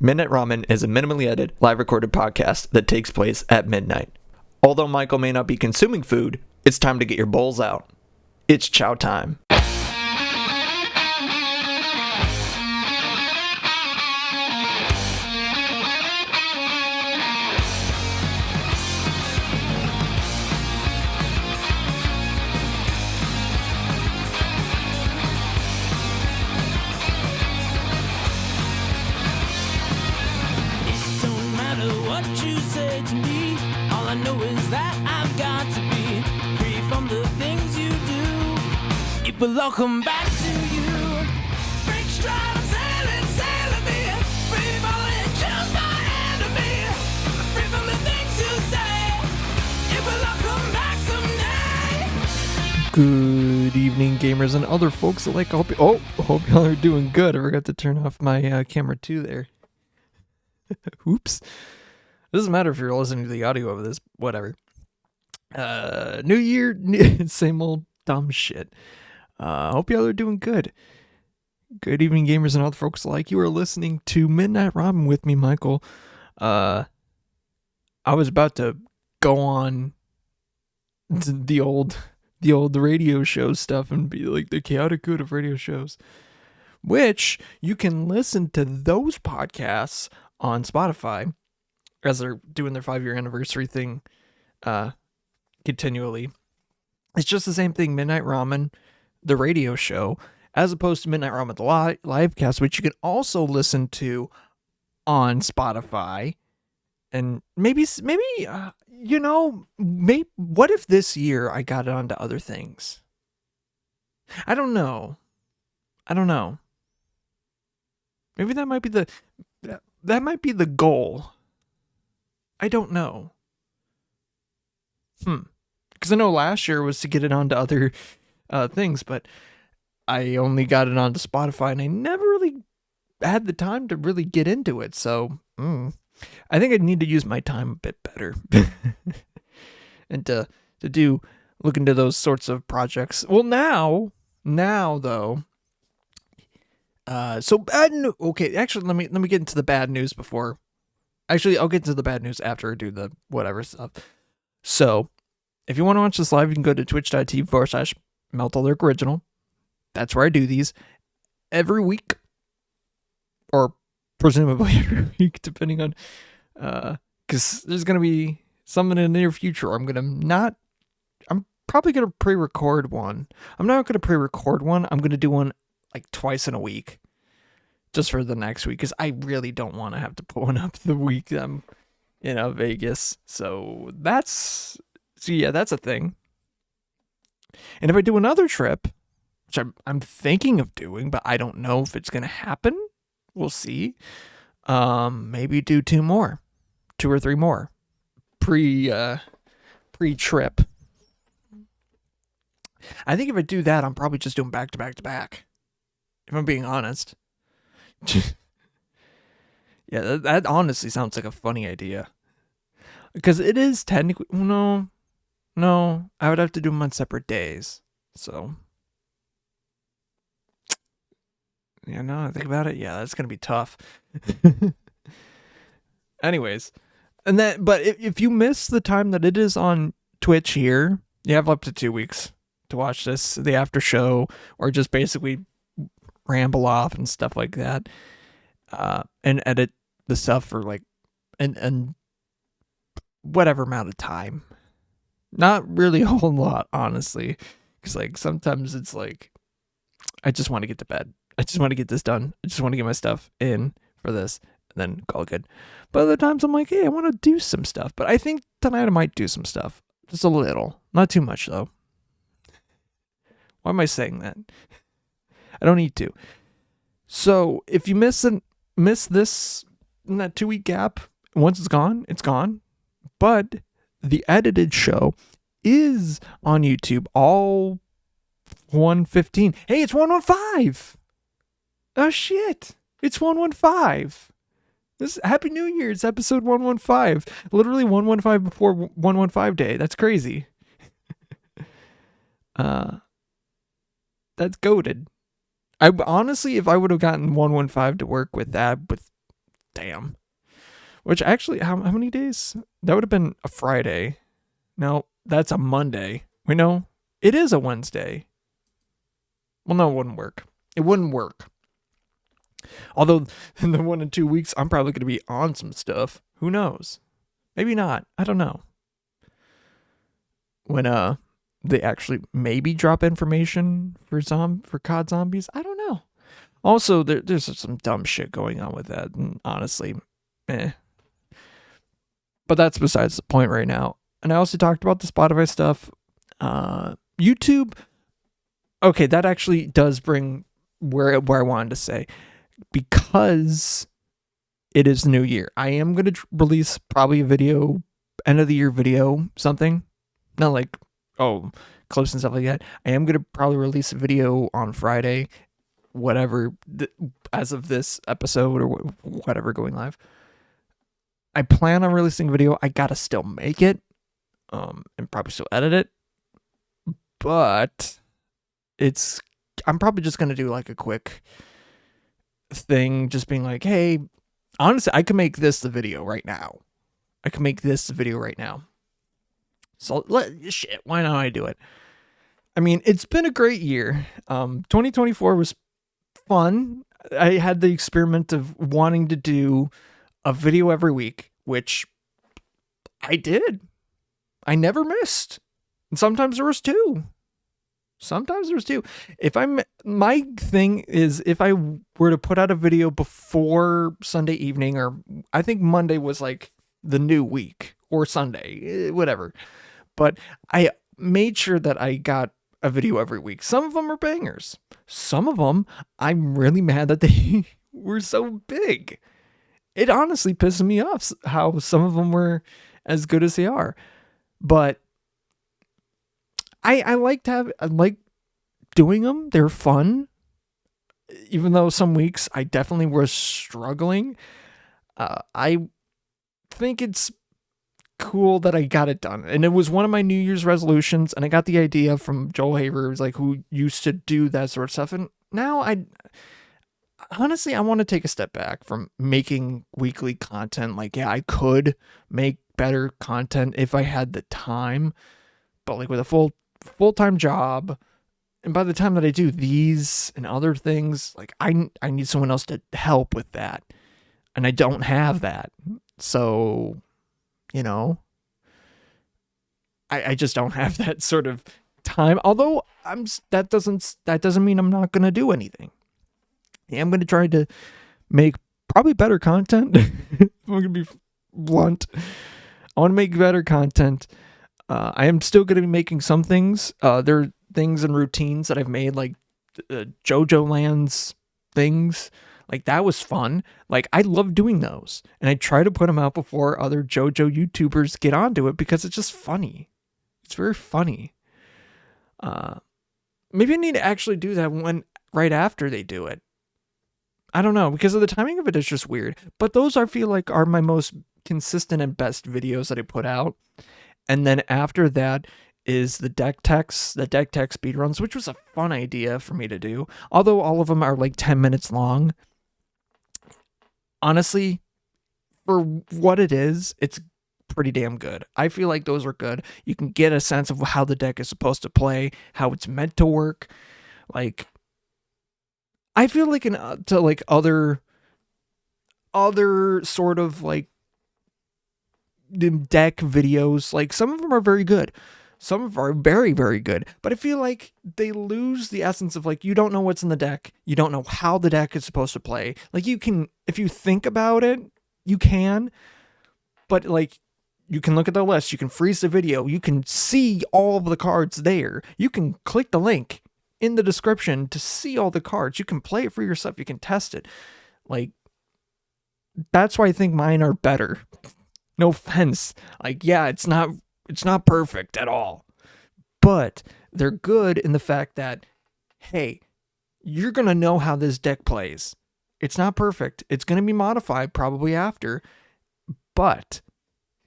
Midnight Ramen is a minimally edited, live recorded podcast that takes place at midnight. Although Michael may not be consuming food, it's time to get your bowls out. It's chow time. But I'll come back to you. Break stride, I'm sailing me. Free falling, choose my enemy. Free from the things you say. It will all come back someday. Good evening, gamers and other folks alike. Hope y'all are doing good. I forgot to turn off my camera too there. Oops. It doesn't matter if you're listening to the audio of this. Whatever. New year, same old dumb shit. Hope y'all are doing good. Good evening, gamers and other folks alike. You are listening to Midnight Ramen with me, Michael. I was about to go on the old radio show stuff and be like the chaotic good of radio shows, which you can listen to those podcasts on Spotify as they're doing their 5-year anniversary thing continually. It's just the same thing, Midnight Ramen, the radio show, as opposed to Midnight Ramen, the livecast, which you can also listen to on Spotify. And maybe what if this year I got it onto other things? I don't know. Maybe that might be the goal. I don't know. Because I know last year was to get it onto other things, but I only got it onto Spotify, and I never really had the time to really get into it. So I think I need to use my time a bit better, and to look into those sorts of projects. Well, now though. So bad news. Okay, actually, let me get into the bad news before. Actually, I'll get into the bad news after I do the whatever stuff. So, if you want to watch this live, you can go to twitch.tv/Meltaleric Original. That's where I do these every week, or presumably every week, depending on, because there's gonna be some in the near future. I'm probably gonna pre-record one. I'm not gonna pre-record one. I'm gonna do one like twice in a week, just for the next week, because I really don't want to have to put one up the week I'm in Vegas. So that's a thing. And if I do another trip, which I'm thinking of doing, but I don't know if it's going to happen, we'll see. Maybe do 2 or 3 more pre-trip. I think if I do that, I'm probably just doing back to back to back, if I'm being honest. Yeah, that honestly sounds like a funny idea. Because it is technically... No, I would have to do them on separate days. So, yeah, now I think about it, yeah, that's gonna be tough. Anyways, but if you miss the time that it is on Twitch here, you have up to 2 weeks to watch this, the after show, or just basically ramble off and stuff like that, and edit the stuff for like, and whatever amount of time. Not really a whole lot, honestly, because like sometimes it's like I just want to get to bed. I just want to get this done. I just want to get my stuff in for this and then call it good. But other times I'm like, hey, I want to do some stuff. But I think tonight I might do some stuff, just a little, not too much though. Why am I saying that? I don't need to. So if you miss this in that 2-week gap, once it's gone, it's gone. But the edited show is on YouTube, all 115. Hey, it's 115. Oh shit, it's 115. This Happy New Year. It's episode 115. Literally 115 before 115 day. That's crazy. That's goated. I honestly, if I would have gotten 115 to work with that, with Damn. Which actually, how many days? That would have been a Friday. No, that's a Monday. We know it is a Wednesday. Well, no, it wouldn't work. It wouldn't work. Although in the 1 and 2 weeks, I'm probably going to be on some stuff. Who knows? Maybe not. I don't know. When they actually maybe drop information for COD Zombies, I don't know. Also, there's some dumb shit going on with that, and honestly, eh. But that's besides the point right now. And I also talked about the Spotify stuff. YouTube. Okay, that actually does bring where I wanted to say, because it is the new year. I am going to release probably a video, end of the year video, something. Not like, close and stuff like that. I am going to probably release a video on Friday, whatever, as of this episode or whatever going live. I plan on releasing a video. I got to still make it, and probably still edit it. But I'm probably just going to do like a quick thing, just being like, hey, honestly, I can make this the video right now. So why not I do it? I mean, it's been a great year. 2024 was fun. I had the experiment of wanting to do a video every week, which I did. I never missed. And sometimes there was two. My thing is, if I were to put out a video before Sunday evening, or I think Monday was like the new week, or Sunday, whatever. But I made sure that I got a video every week. Some of them are bangers. Some of them, I'm really mad that they were so big. It honestly pisses me off how some of them were as good as they are. But I like doing them. They're fun. Even though some weeks I definitely was struggling. I think it's cool that I got it done. And it was one of my New Year's resolutions, and I got the idea from Joel Haver, who used to do that sort of stuff. And now I want to take a step back from making weekly content. Like, yeah, I could make better content if I had the time, but like with a full-time job, and by the time that I do these and other things, like I need someone else to help with that, and I don't have that. So, I just don't have that sort of time. Although that doesn't mean I'm not gonna do anything. Yeah, I'm gonna try to make probably better content. I'm gonna be blunt. I want to make better content. I am still gonna be making some things. There are things and routines that I've made, like JoJo Land's things. Like, that was fun. Like, I love doing those. And I try to put them out before other JoJo YouTubers get onto it, because it's just funny. It's very funny. Maybe I need to actually do that right after they do it. I don't know, because of the timing of it is just weird. But those I feel like are my most consistent and best videos that I put out. And then after that is the deck tech speedruns, which was a fun idea for me to do. Although all of them are like 10 minutes long. Honestly, for what it is, it's pretty damn good. I feel like those are good. You can get a sense of how the deck is supposed to play, how it's meant to work. Like, I feel like to like other sort of like deck videos, like some of them are very good. Some of them are very, very good. But I feel like they lose the essence of, like, you don't know what's in the deck. You don't know how the deck is supposed to play. Like, you can, if you think about it, you can. But, like, you can look at the list. You can freeze the video. You can see all of the cards there. You can click the link in the description to see all the cards. You can play it for yourself. You can test it. Like, that's why I think mine are better. No offense. Like, yeah, it's not perfect at all, but they're good in the fact that, hey, you're going to know how this deck plays. It's not perfect. It's going to be modified probably after, but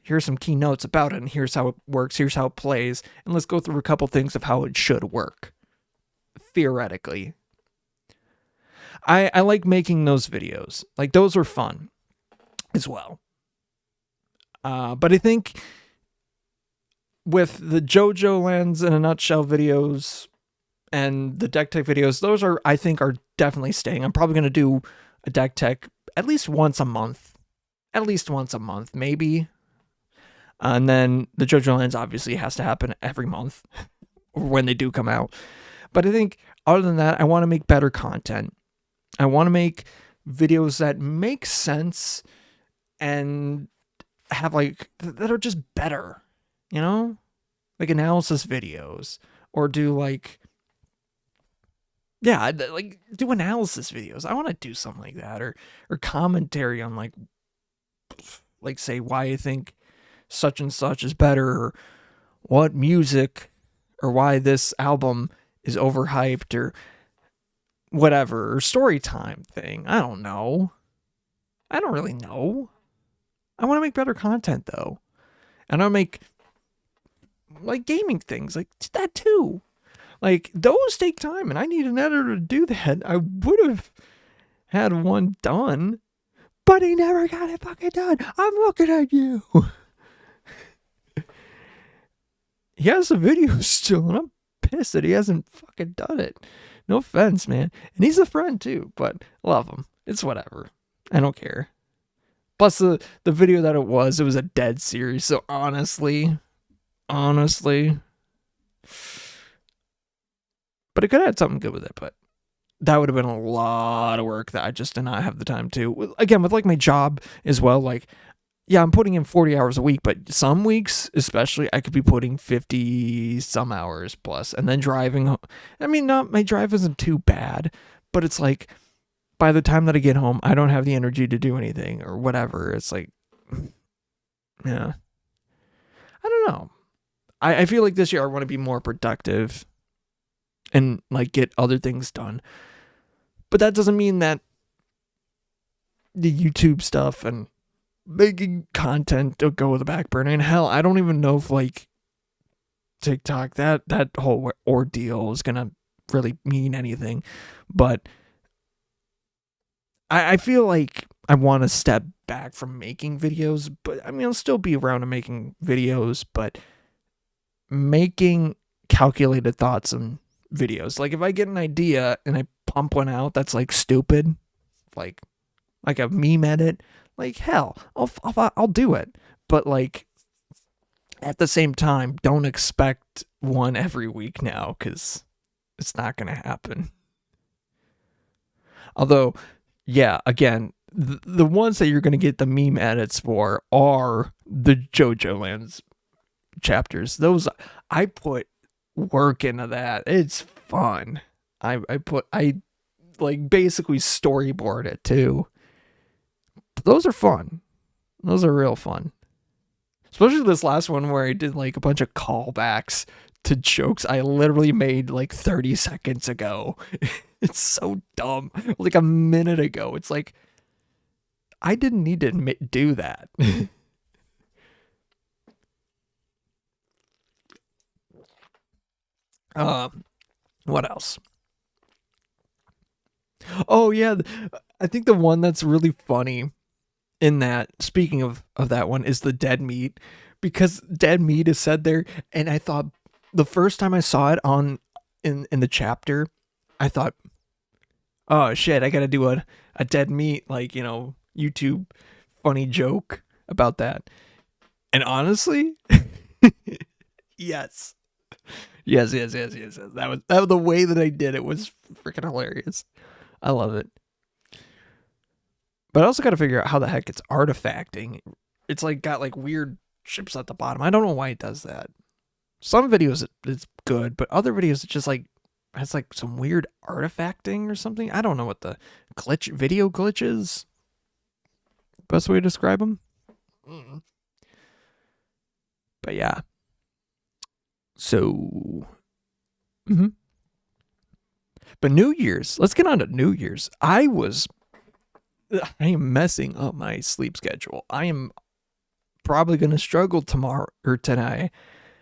here's some key notes about it, and here's how it works. Here's how it plays. And let's go through a couple things of how it should work. Theoretically. I like making those videos. Like, those are fun. as well. But I think with the JoJo Lands in a Nutshell videos and the Deck Tech videos, those are, I think, are definitely staying. I'm probably going to do a Deck Tech at least once a month. At least once a month, maybe. And then the JoJo Lands obviously has to happen every month when they do come out. But I think other than that, I want to make better content. I want to make videos that make sense and have that are just better, like analysis videos, or do do analysis videos. I want to do something like that, or commentary on say why I think such and such is better, or what music, or why this album is overhyped, or whatever, or story time thing. I don't know. I don't really know. I want to make better content though. And I'll make gaming things like that too. Those take time, and I need an editor to do that. I would have had one done, but he never got it fucking done. I'm looking at you. He has the video still, and I'm pissed that he hasn't fucking done it. No offense, man. And he's a friend too, but I love him. It's whatever. I don't care. Plus the video that it was a dead series. So honestly, but it could have had something good with it, but that would have been a lot of work that I just did not have the time to. Again, with my job as well, yeah, I'm putting in 40 hours a week, but some weeks, especially, I could be putting 50 some hours plus, and then driving. I mean, my drive isn't too bad, but it's by the time that I get home, I don't have the energy to do anything or whatever. It's yeah, I don't know. I feel like this year I want to be more productive and get other things done. But that doesn't mean that the YouTube stuff and making content will go with the back burner. And hell, I don't even know if TikTok, that whole ordeal is gonna really mean anything. But I feel like I want to step back from making videos, but I mean, I'll still be around and making videos, but making calculated thoughts and videos. If I get an idea and I pump one out that's stupid, like a meme edit, hell, I'll do it. But at the same time, don't expect one every week now, because it's not gonna happen. Although, yeah, again, the ones that you're gonna get the meme edits for are the JoJo Lands chapters. Those, I put work into that. It's fun. I basically storyboard it too. Those are fun. Those are real fun. Especially this last one where I did a bunch of callbacks to jokes I literally made 30 seconds ago. It's so dumb. A minute ago. It's I didn't need to do that. What else? Oh yeah, I think the one that's really funny in that, speaking of that one, is the dead meat, because dead meat is said there, and I thought the first time I saw it in the chapter, I thought, oh shit, I gotta do a dead meat YouTube funny joke about that. And honestly, yes. Yes. That was the way that I did it was freaking hilarious. I love it. But I also got to figure out how the heck it's artifacting. It's got weird chips at the bottom. I don't know why it does that. Some videos it's good, but other videos it just has some weird artifacting or something. I don't know what the video glitch is. Best way to describe them. But yeah. So, But New Year's, let's get on to New Year's. I am messing up my sleep schedule. I am probably going to struggle tomorrow or tonight.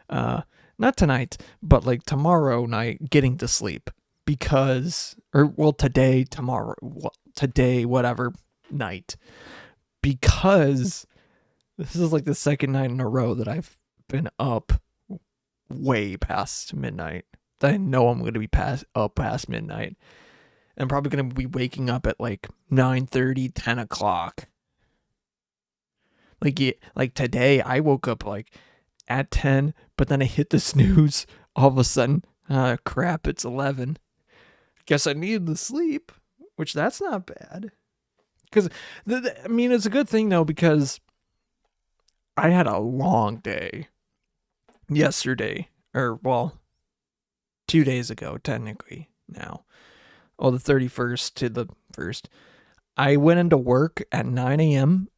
Not tonight, but tomorrow night getting to sleep today, tomorrow, today, whatever night. because this is like the second night in a row that I've been up way past midnight. That I know I'm going to be up past midnight. I'm probably going to be waking up at like 9:30, 10 o'clock. Like today, I woke up like at 10, but then I hit the snooze. All of a sudden, crap, it's 11. Guess I needed the sleep, which that's not bad. Because, I mean, it's a good thing though, because I had a long day yesterday, or well, 2 days ago, technically now. Oh, the 31st to the 1st. I went into work at 9 a.m.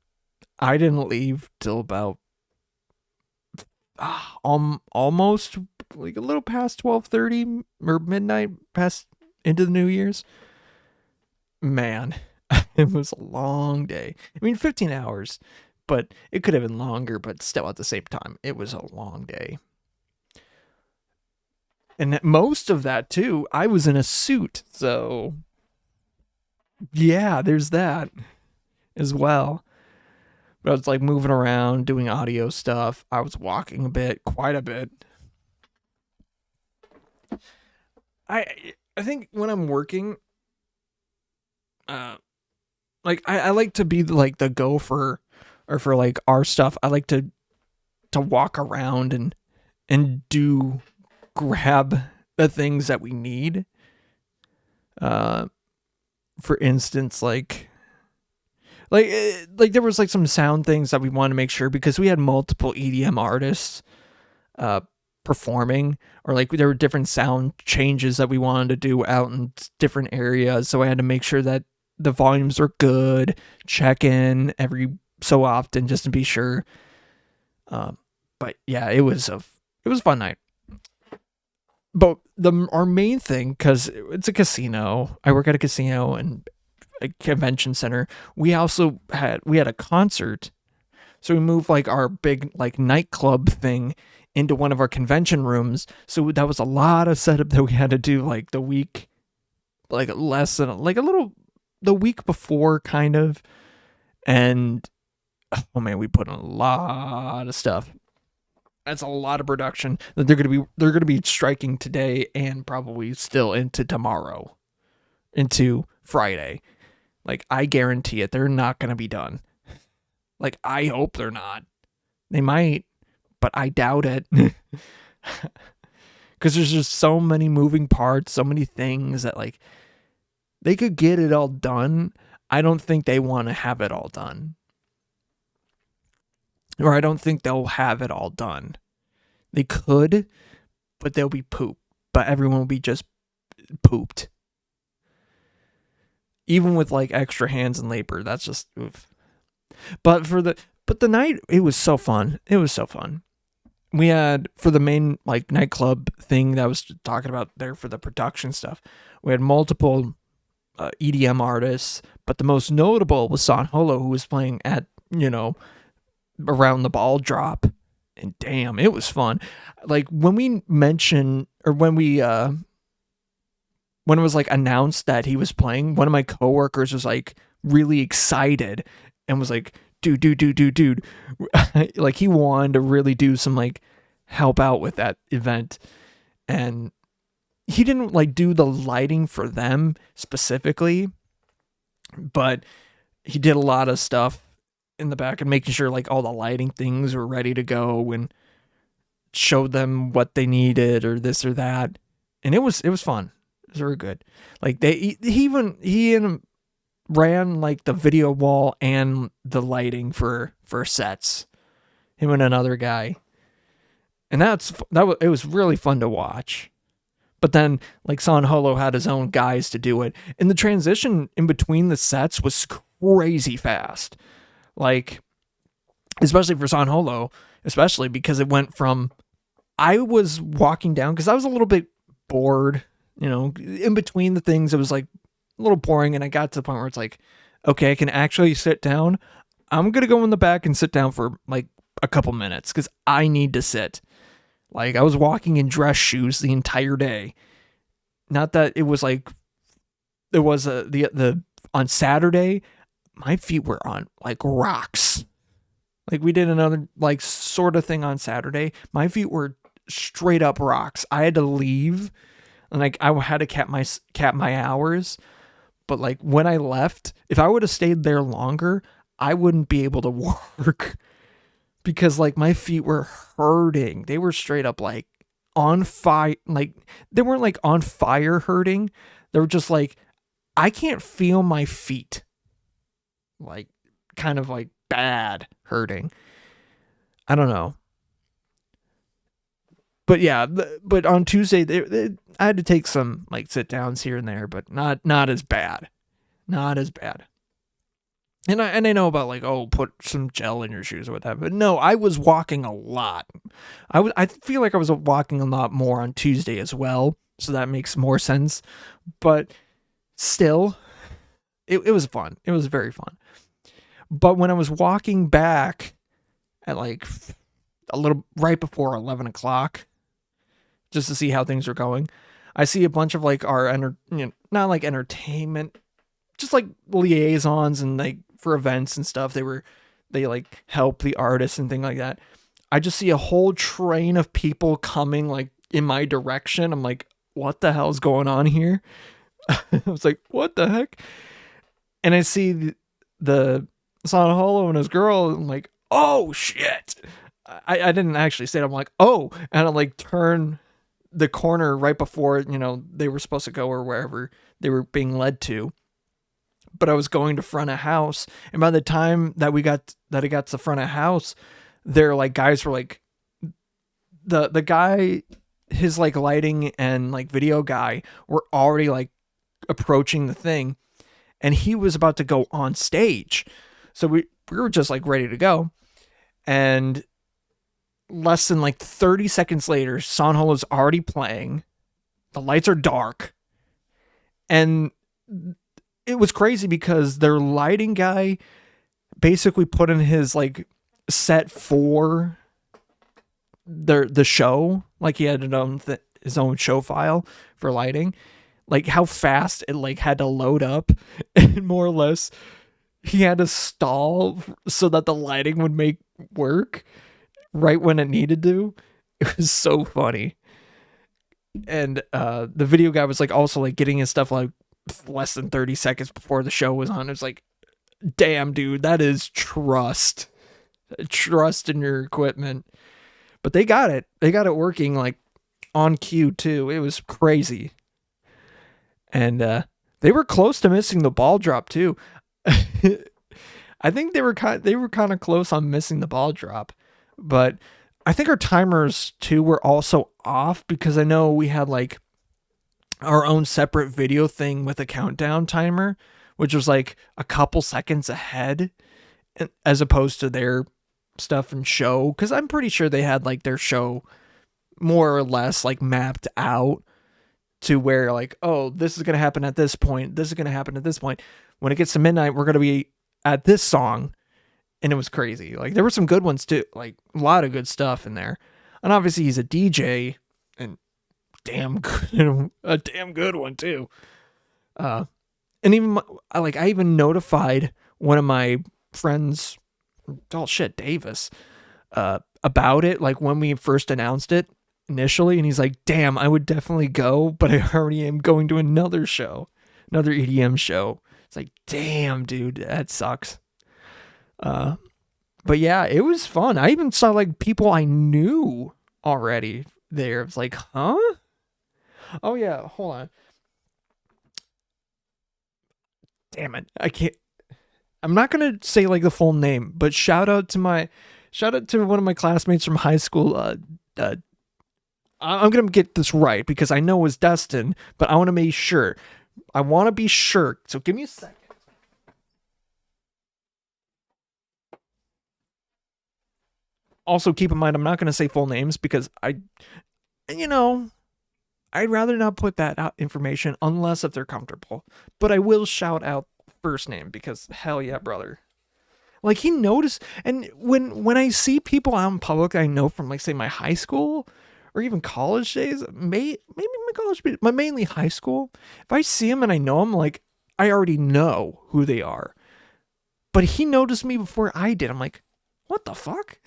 I didn't leave till about almost like a little past 12:30 or midnight, past into the New Year's. Man, it was a long day. I mean, 15 hours, but it could have been longer, but still at the same time, it was a long day. And most of that too, I was in a suit, so yeah, there's that as well. But I was like moving around, doing audio stuff. I was walking a bit, quite a bit. I think when I'm working, like I like to be like the gopher, or for like our stuff, I like to walk around and grab the things that we need. For instance, like there was like some sound things that we wanted to make sure, because we had multiple EDM artists performing, or like there were different sound changes that we wanted to do out in different areas, so I had to make sure that the volumes were good, check in every so often just to be sure. But yeah, it was a fun night. But our main thing, because it's a casino, I work at a casino and a convention center. We also had a concert, so we moved like our big like nightclub thing into one of our convention rooms. So that was a lot of setup that we had to do like the week, like less than like a little the week before kind of, and oh man, we put in a lot of stuff. That's a lot of production that they're gonna be striking today and probably still into tomorrow, into Friday. Like, I guarantee it, they're not gonna be done. Like, I hope they're not. They might, but I doubt it. Because there's just so many moving parts, so many things that like they could get it all done. I don't think they want to have it all done. Or I don't think they'll have it all done. They could, but they'll be pooped. But everyone will be just pooped. Even with like extra hands and labor, that's just oof. But the night, it was so fun. It was so fun. We had, for the main like nightclub thing that I was talking about there for the production stuff, we had multiple EDM artists, but the most notable was San Holo, who was playing at, around the ball drop, and damn, it was fun. Like when we mentioned, or when it was like announced that he was playing, one of my coworkers was like really excited and was like, dude. Like he wanted to really do some like help out with that event. And he didn't like do the lighting for them specifically, but he did a lot of stuff in the back and making sure like all the lighting things were ready to go and showed them what they needed or this or that. And it was fun. It was very good. Like he even ran like the video wall and the lighting for sets, him and another guy. And it was really fun to watch. But then like San Holo had his own guys to do it. And the transition in between the sets was crazy fast. Like, especially for San Holo, especially because it went from, I was walking down because I was a little bit bored, in between the things. It was like a little boring. And I got to the point where it's like, okay, I can actually sit down. I'm going to go in the back and sit down for like a couple minutes because I need to sit. Like I was walking in dress shoes the entire day. Not that it was like, it was the on Saturday, my feet were on like rocks. Like we did another like sort of thing on Saturday. My feet were straight up rocks. I had to leave, and like I had to cap my hours. But like when I left, if I would have stayed there longer, I wouldn't be able to work because like my feet were hurting. They were straight up like on fire. Like they weren't like on fire hurting. They were just like, I can't feel my feet. Like kind of like bad hurting. I don't know. But yeah, but on Tuesday, I had to take some like sit downs here and there, but not as bad. Not as bad. And I know about like, oh, put some gel in your shoes or whatever. But no, I was walking a lot. I feel like I was walking a lot more on Tuesday as well. So that makes more sense. But still, it was fun. It was very fun. But when I was walking back at like a little right before 11 o'clock, just to see how things are going, I see a bunch of like our not like entertainment, just like liaisons and like for events and stuff. They like help the artists and things like that. I just see a whole train of people coming like in my direction. I'm like, what the hell's going on here? I was like, what the heck? And I see the Son Holo and his girl. And I'm like, oh shit. I didn't actually say it. I'm like, oh, and I like turn the corner right before, they were supposed to go or wherever they were being led to. But I was going to front of house. And by the time that I got to the front of house, their like guys were like, the guy, his like lighting and like video guy were already like approaching the thing, and he was about to go on stage. So we were just like ready to go. And less than like 30 seconds later, Sanholo's already playing. The lights are dark. And it was crazy because their lighting guy basically put in his like set for the show. Like he had his own show file for lighting. Like how fast it like had to load up, and more or less he had to stall so that the lighting would make work right when it needed to. It was so funny. And the video guy was like also like getting his stuff like less than 30 seconds before the show was on. It was like, damn dude, that is trust in your equipment. But they got it working like on cue too. It was crazy. And they were close to missing the ball drop too. I think they were kind of close on missing the ball drop, but I think our timers too were also off, because I know we had like our own separate video thing with a countdown timer, which was like a couple seconds ahead as opposed to their stuff and show. Cause I'm pretty sure they had like their show more or less like mapped out to where like, oh, this is going to happen at this point. This is going to happen at this point. When it gets to midnight, we're going to be at this song. And it was crazy. Like there were some good ones too. Like a lot of good stuff in there. And obviously he's a DJ, and a damn good one too. And even I even notified one of my friends, Davis, about it. Like when we first announced it initially, and he's like, damn, I would definitely go, but I already am going to another EDM show. It's like, damn, dude, that sucks. But yeah, it was fun. I even saw like people I knew already there. It's like, huh? Oh yeah, hold on. Damn it. I'm not going to say like the full name, but shout out to one of my classmates from high school. I'm going to get this right because I know it was Dustin, but I want to be sure. So give me a second. Also, keep in mind, I'm not going to say full names because I'd rather not put that out information unless if they're comfortable. But I will shout out first name because hell yeah, brother. Like he noticed, and when I see people out in public I know from like say my high school or even college days, maybe my college, but mainly high school. If I see them and I know them, like I already know who they are. but he noticed me before I did. I'm like, what the fuck?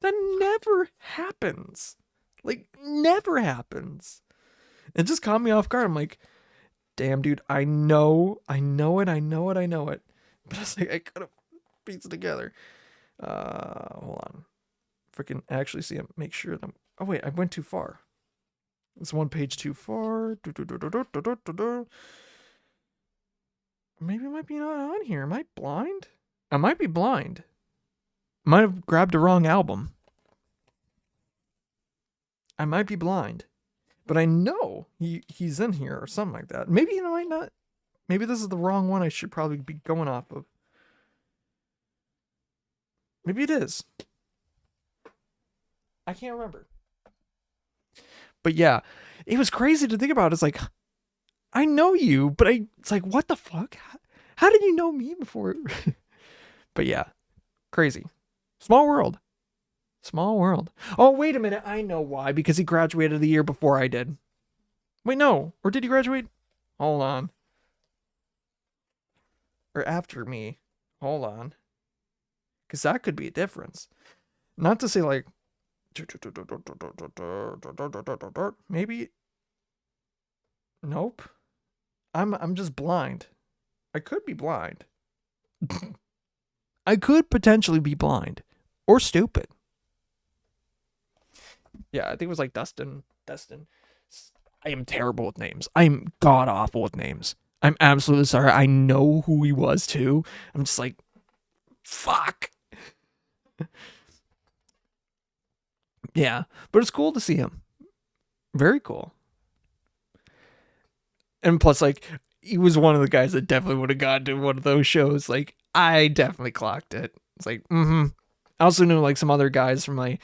That never happens. Like, never happens. It just caught me off guard. I'm like, damn, dude, I know it. But it's like, I could have pieced it together. Hold on. Freaking actually see him. Make sure that oh, wait, I went too far. It's one page too far. Maybe it might be not on here. Am I blind? I might be blind. Might have grabbed the wrong album. I might be blind. But I know he's in here or something like that. Maybe I might not. Maybe this is the wrong one I should probably be going off of. Maybe it is. I can't remember. But yeah, it was crazy to think about. It's like, I know you, but it's like, what the fuck? How did you know me before? But yeah, crazy. Small world. Small world. Oh, wait a minute. I know why. Because he graduated the year before I did. Wait, no. Or did he graduate? Hold on. Or after me. Hold on. Because that could be a difference. Not to say like, maybe. Nope. I'm just blind. I could be blind. I could potentially be blind. Or stupid. Yeah, I think it was like Dustin. I am terrible with names. I'm god awful with names. I'm absolutely sorry. I know who he was too. I'm just like, fuck. Yeah, but it's cool to see him. Very cool. And plus, like, he was one of the guys that definitely would have gone to one of those shows. Like, I definitely clocked it. It's like, I also knew like some other guys from my,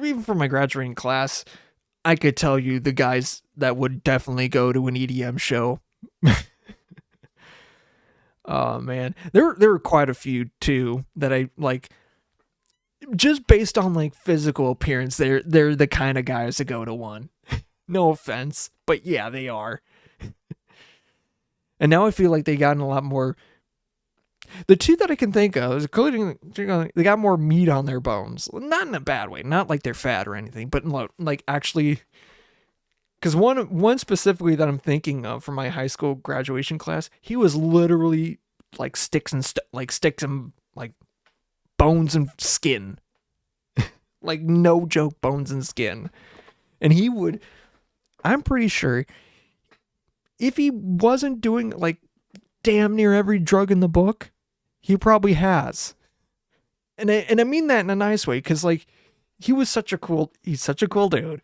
even from my graduating class. I could tell you the guys that would definitely go to an EDM show. Oh man, there were quite a few too that I like. Just based on like physical appearance, they're the kind of guys to go to one. No offense, but yeah, they are. And now I feel like they gotten a lot more. The two that I can think of, including they got more meat on their bones. Not in a bad way, not like they're fat or anything, but like actually. Because one specifically that I'm thinking of from my high school graduation class, he was literally like sticks and like bones and skin. Like no joke, bones and skin. And he would, I'm pretty sure, if he wasn't doing like damn near every drug in the book, he probably has. And I mean that in a nice way, because like he's such a cool dude.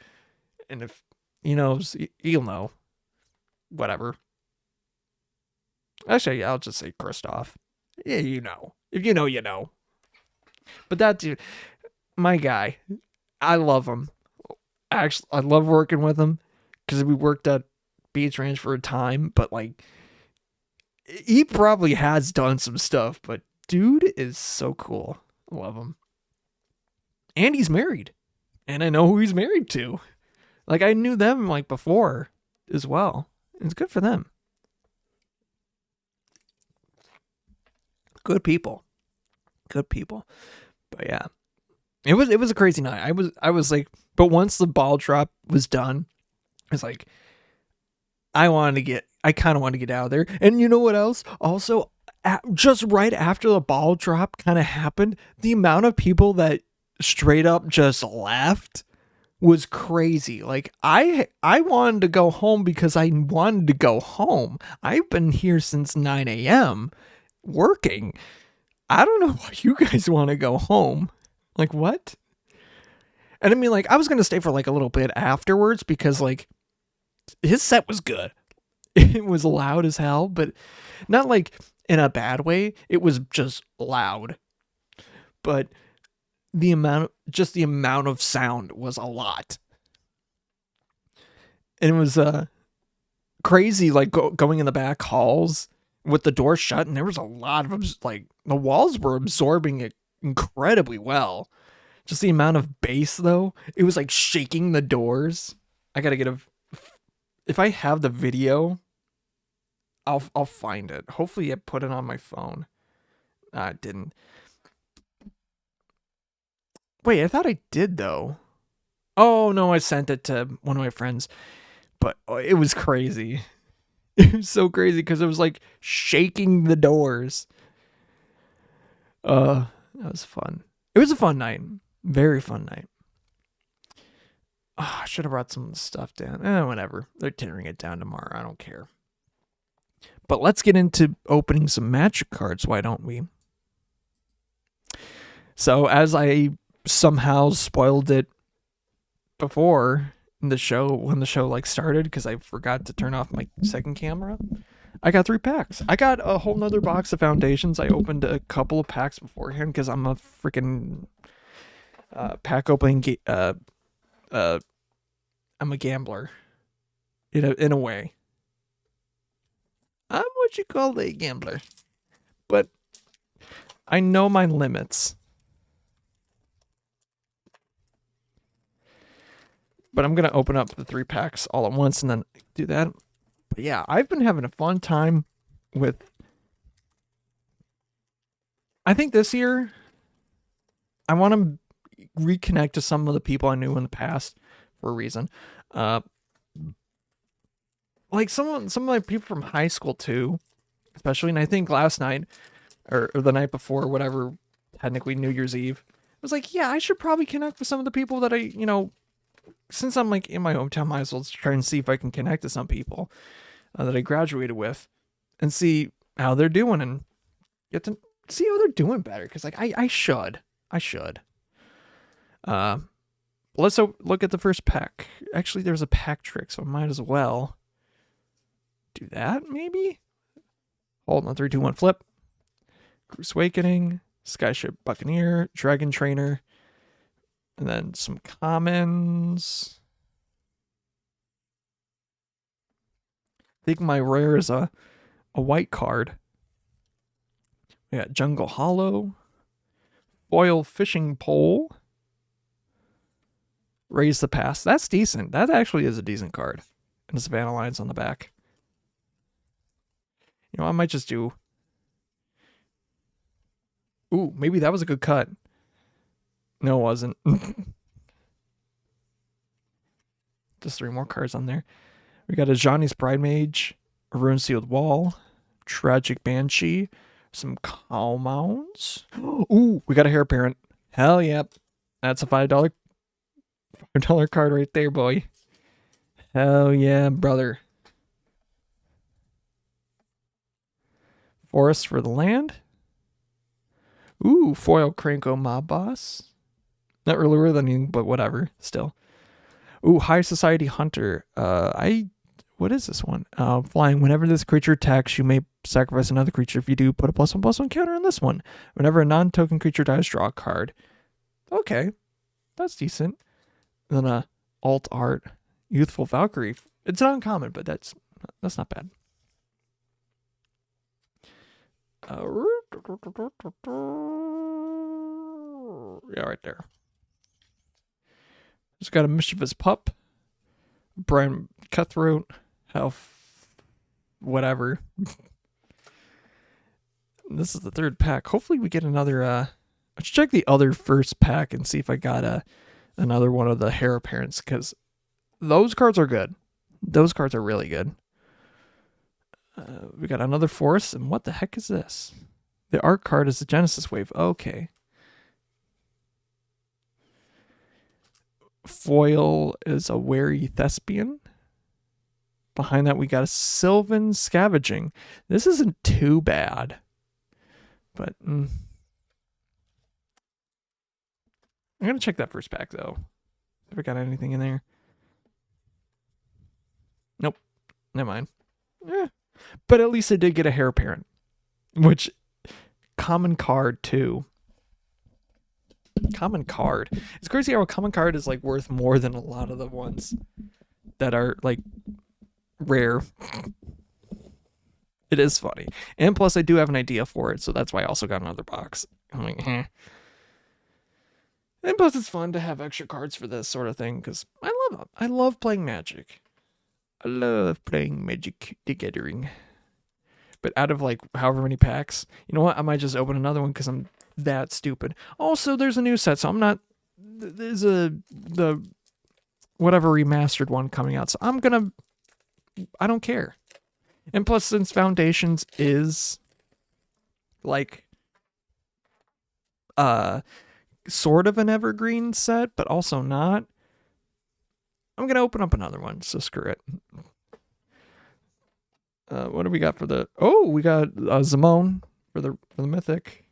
And if he knows, he'll know. Whatever. Actually, yeah, I'll just say Christoph. Yeah, you know. If you know, you know. But that dude, my guy, I love him. Actually, I love working with him because we worked at Beach Ranch for a time, but like, he probably has done some stuff, but dude is so cool. I love him. And he's married. And I know who he's married to. Like, I knew them like before as well. It's good for them. Good people. But yeah. It was a crazy night. I was like, but once the ball drop was done, it's like I kind of wanted to get out of there. And you know what else? Also, just right after the ball drop kind of happened, the amount of people that straight up just left was crazy. Like I wanted to go home because I wanted to go home. I've been here since 9 a.m. working. I don't know why you guys want to go home. Like what? And I mean, like, I was going to stay for like a little bit afterwards because like his set was good. It was loud as hell, but not like in a bad way. It was just loud. But the amount of sound was a lot. And it was crazy, like going in the back halls with the door shut, and there was a lot of, like, the walls were absorbing it incredibly well. Just the amount of bass, though, it was like shaking the doors. I gotta get if I have the video, I'll find it. Hopefully I put it on my phone. I didn't. Wait, I thought I did though. Oh no, I sent it to one of my friends, but it was crazy. It was so crazy because it was like shaking the doors. That was fun. It was a fun night. Very fun night. I should have brought some of the stuff down. Whatever. They're tearing it down tomorrow. I don't care. But let's get into opening some magic cards, why don't we? So, as I somehow spoiled it before in the show, when the show like started, because I forgot to turn off my second camera, I got 3 packs. I got a whole nother box of foundations. I opened a couple of packs beforehand because I'm a freaking pack opening. I'm a gambler, in a way. I'm what you call a gambler, but I know my limits. But I'm gonna open up the 3 packs all at once and then do that. But yeah, I've been having a fun time with. I think this year, I want to reconnect to some of the people I knew in the past for a reason. Like some of my people from high school too, especially. And I think last night or the night before, whatever, technically New Year's Eve, I was like, yeah, I should probably connect with some of the people that I, since I'm like in my hometown, might as well try and see if I can connect to some people that I graduated with and see how they're doing and get to see how they're doing better. Cause like I should. Let's look at the first pack. Actually, there's a pack trick, so I might as well do that. Maybe. Hold on, 3, 2, 1, flip. Cruise Awakening, Skyship Buccaneer, Dragon Trainer, and then some commons. I think my rare is a white card. We got Jungle Hollow, Foil Fishing Pole, Raise the Past. That's decent. That actually is a decent card. And the Savannah Lions on the back. I might just do. Ooh, maybe that was a good cut. No, it wasn't. Just 3 more cards on there. We got a Johnny's Pride Mage, a Rune Sealed Wall, Tragic Banshee, some Calmounds. Ooh, we got a Hair Parent. Hell yep. That's a $5 card right there, boy. Hell yeah, brother. Forest for the land. Ooh, foil Cranko Mob Boss. Not really worth anything, but whatever. Still. Ooh, High Society Hunter. What is this one? Flying. Whenever this creature attacks, you may sacrifice another creature. If you do, put a +1/+1 counter on this one. Whenever a non-token creature dies, draw a card. Okay, that's decent. And then alt art, Youthful Valkyrie. It's not uncommon, but that's not bad. Yeah, right there. Just got a Mischievous Pup, Brian Cutthroat, whatever. This is the 3rd pack. Hopefully we get another. Let's check the other first pack and see if I got another one of the Hair Parents, because those cards are good. Those cards are really good. We got another Forest, and what the heck is this? The art card is the Genesis Wave. Okay. Foil is a Wary Thespian. Behind that, we got a Sylvan Scavenging. This isn't too bad. But I'm going to check that first pack, though. Have I got anything in there? Nope. Never mind. But at least I did get a Hair Parent. Which, common card, too. Common card. It's crazy how a common card is like worth more than a lot of the ones that are like rare. It is funny. And plus I do have an idea for it, so that's why I also got another box. I'm like, And plus it's fun to have extra cards for this sort of thing, because I love playing Magic. I love playing Magic the Gathering. but out of like however many packs, you know what? I might just open another one because I'm that stupid. Also, there's a new set, so I'm not. There's the whatever remastered one coming out, so I don't care. And plus, since Foundations is like sort of an evergreen set, but also not, I'm gonna open up another one. So screw it. What do we got for the? Oh, we got Zimone for the Mythic.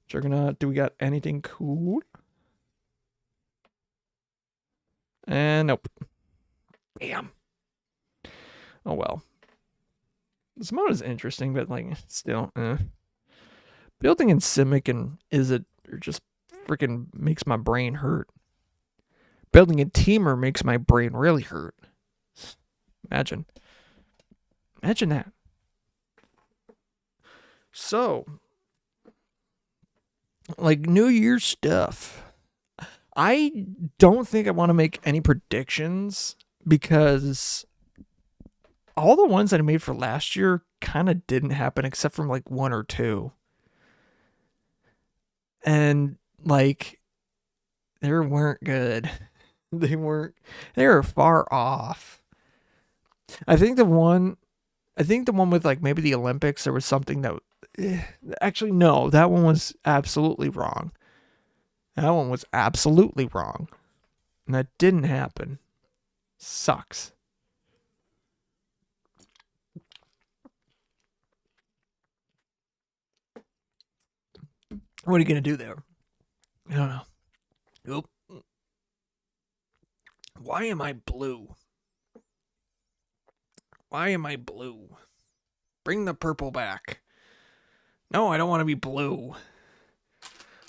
Juggernaut. Do we got anything cool? And nope. Damn. Oh well. Zimone is interesting, but like still, building in Simic and Izzet just freaking makes my brain hurt. Building in Teamer makes my brain really hurt. Imagine that. So, like New Year's stuff. I don't think I want to make any predictions because all the ones that I made for last year kind of didn't happen except from like one or two. And like they weren't good. They were far off. I think the one with like maybe the Olympics, there was something that actually no, that one was absolutely wrong. That one was absolutely wrong. And that didn't happen. Sucks. What are you going to do there? I don't know. Oop. Why am I blue? Why am I blue? Bring the purple back. No, I don't want to be blue.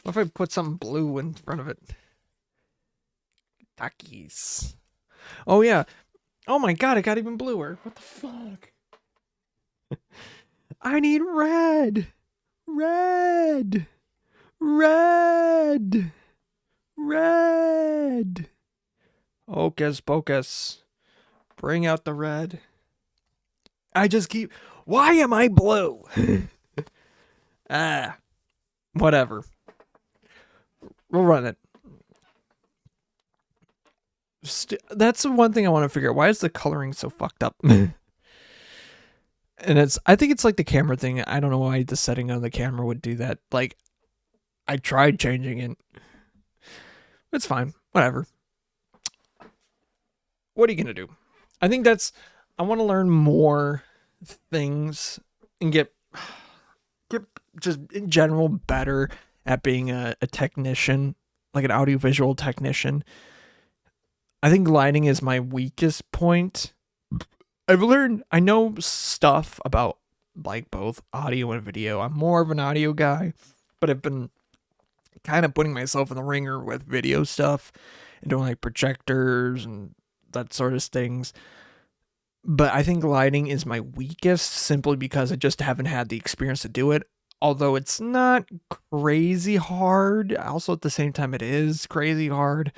What if I put some blue in front of it? Takis. Oh, yeah. Oh, my God. It got even bluer. What the fuck? I need red. Red. Red. Red. Hocus pocus. Bring out the red. I just keep... Why am I blue? Whatever. We'll run it. That's the one thing I want to figure out. Why is the coloring so fucked up? And I think it's like the camera thing. I don't know why the setting on the camera would do that. Like, I tried changing it. It's fine. Whatever. What are you going to do? I think I want to learn more things and get just in general better at being a technician, like an audiovisual technician. I think lighting is my weakest point. I know stuff about like both audio and video. I'm more of an audio guy, but I've been kind of putting myself in the ringer with video stuff and doing like projectors and that sort of things. But I think lighting is my weakest simply because I just haven't had the experience to do it. Although it's not crazy hard. Also at the same time, it is crazy hard.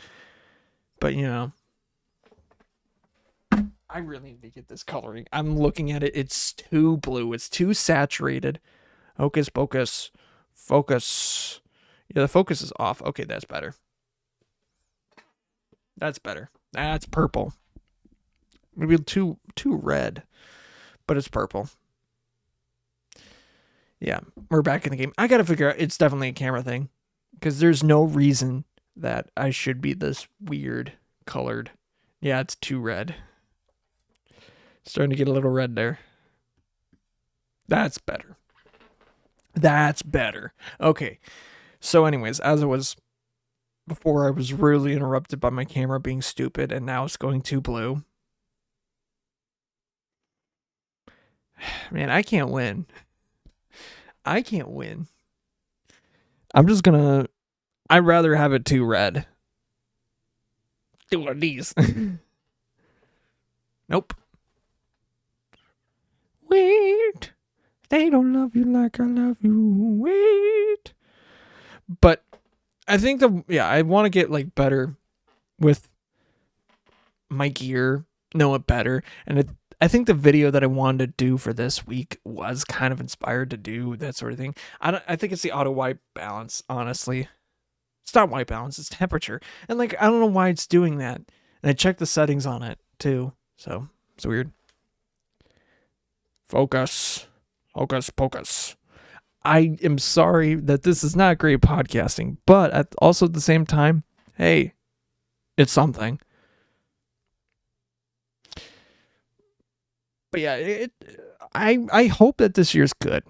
But you know, I really need to get this coloring. I'm looking at it. It's too blue. It's too saturated. Hocus pocus. Focus. Yeah, the focus is off. Okay, that's better. That's better. That's purple. Maybe too red, but it's purple. Yeah, we're back in the game. I gotta figure out. It's definitely a camera thing, because there's no reason that I should be this weird colored. Yeah, it's too red. Starting to get a little red there. That's better. That's better. Okay. So anyways, as it was before, I was really interrupted by my camera being stupid, and now it's going too blue. Man, I can't win. I can't win. I'm just gonna... I'd rather have it too red. Do one of these. Nope. Wait. They don't love you like I love you. Wait. But I think I want to get like better with my gear, know it better, and I think the video that I wanted to do for this week was kind of inspired to do that sort of thing. I think it's the auto white balance, honestly. It's not white balance, it's temperature. And like, I don't know why it's doing that. And I checked the settings on it too. So it's weird. Focus. Hocus pocus. I am sorry that this is not great podcasting, but also at the same time, hey, it's something. But yeah, I hope that this year's good.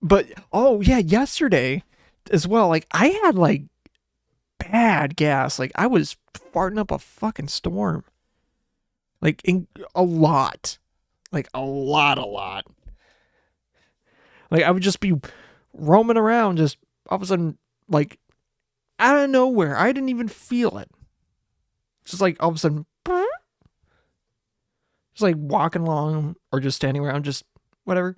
But oh yeah, yesterday as well, like I had like bad gas. Like I was farting up a fucking storm. Like a lot. Like a lot. Like I would just be roaming around, just all of a sudden, like out of nowhere. I didn't even feel it. Just like all of a sudden, just like walking along or just standing around, just whatever.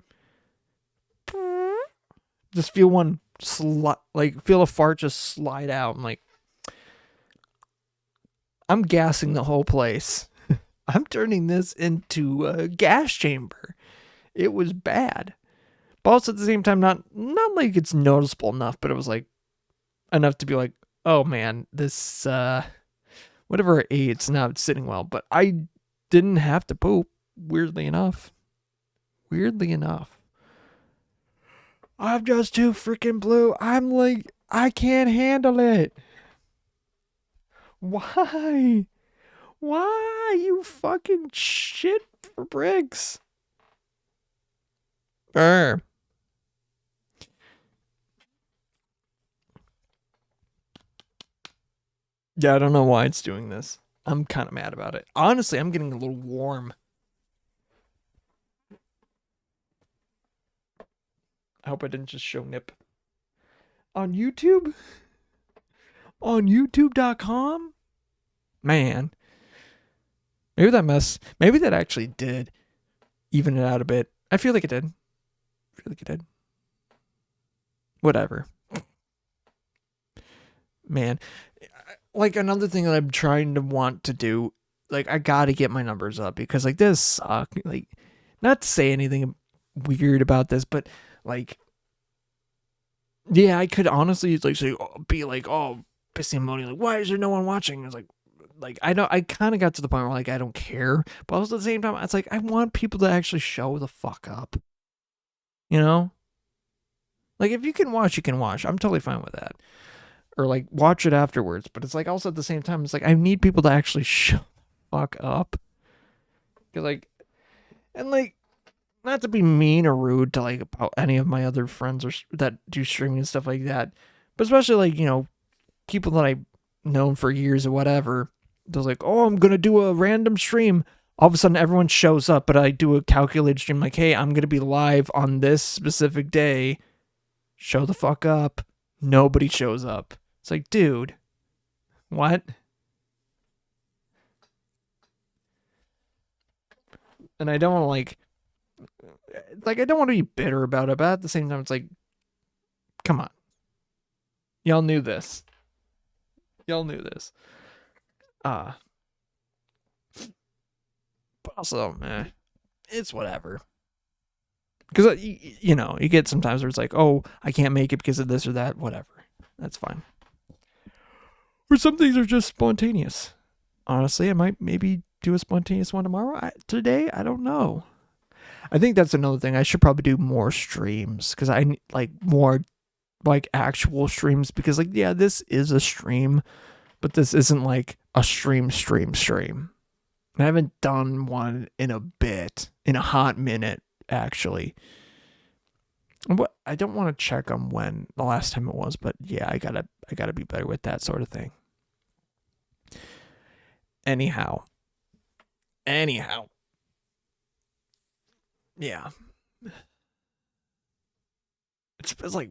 Just feel one feel a fart just slide out. I'm like, I'm gassing the whole place. I'm turning this into a gas chamber. It was bad. But also at the same time, not like it's noticeable enough, but it was like enough to be like, oh man, this whatever I ate, it's not sitting well. But I didn't have to poop, weirdly enough. I'm just too freaking blue. I'm like, I can't handle it. Why? Why, you fucking shit for bricks? Yeah, I don't know why it's doing this. I'm kind of mad about it. Honestly, I'm getting a little warm. I hope I didn't just show nip. On YouTube? On YouTube.com? Man. Maybe that actually did even it out a bit. I feel like it did. Whatever. Man. Like another thing that I'm trying to want to do, like I gotta get my numbers up because like this suck. Like, not to say anything weird about this, but like, yeah, I could honestly like say, be like, oh, pissing and moaning, like, why is there no one watching? It's like I know I kind of got to the point where like I don't care, but also at the same time, it's like I want people to actually show the fuck up. You know, like if you can watch, you can watch. I'm totally fine with that. Or like watch it afterwards, but it's like also at the same time, it's like I need people to actually show the fuck up. Cause like, and like, not to be mean or rude to like about any of my other friends or that do streaming and stuff like that, but especially like, you know, people that I've known for years or whatever. They're like, oh, I'm gonna do a random stream. All of a sudden, everyone shows up, but I do a calculated stream. Like, hey, I'm gonna be live on this specific day. Show the fuck up. Nobody shows up. It's like, dude, what? And I don't want to I don't want to be bitter about it, but at the same time, it's like, come on. Y'all knew this. But also, it's whatever. Because, you know, you get sometimes where it's like, oh, I can't make it because of this or that, whatever. That's fine. Or some things are just spontaneous. Honestly, I might maybe do a spontaneous one tomorrow. Today, I don't know. I think that's another thing. I should probably do more streams because I like more like actual streams because like, yeah, this is a stream, but this isn't like a stream. I haven't done one in a hot minute, actually. But I don't want to check on when the last time it was, but yeah, I gotta be better with that sort of thing. Anyhow. Yeah. It's like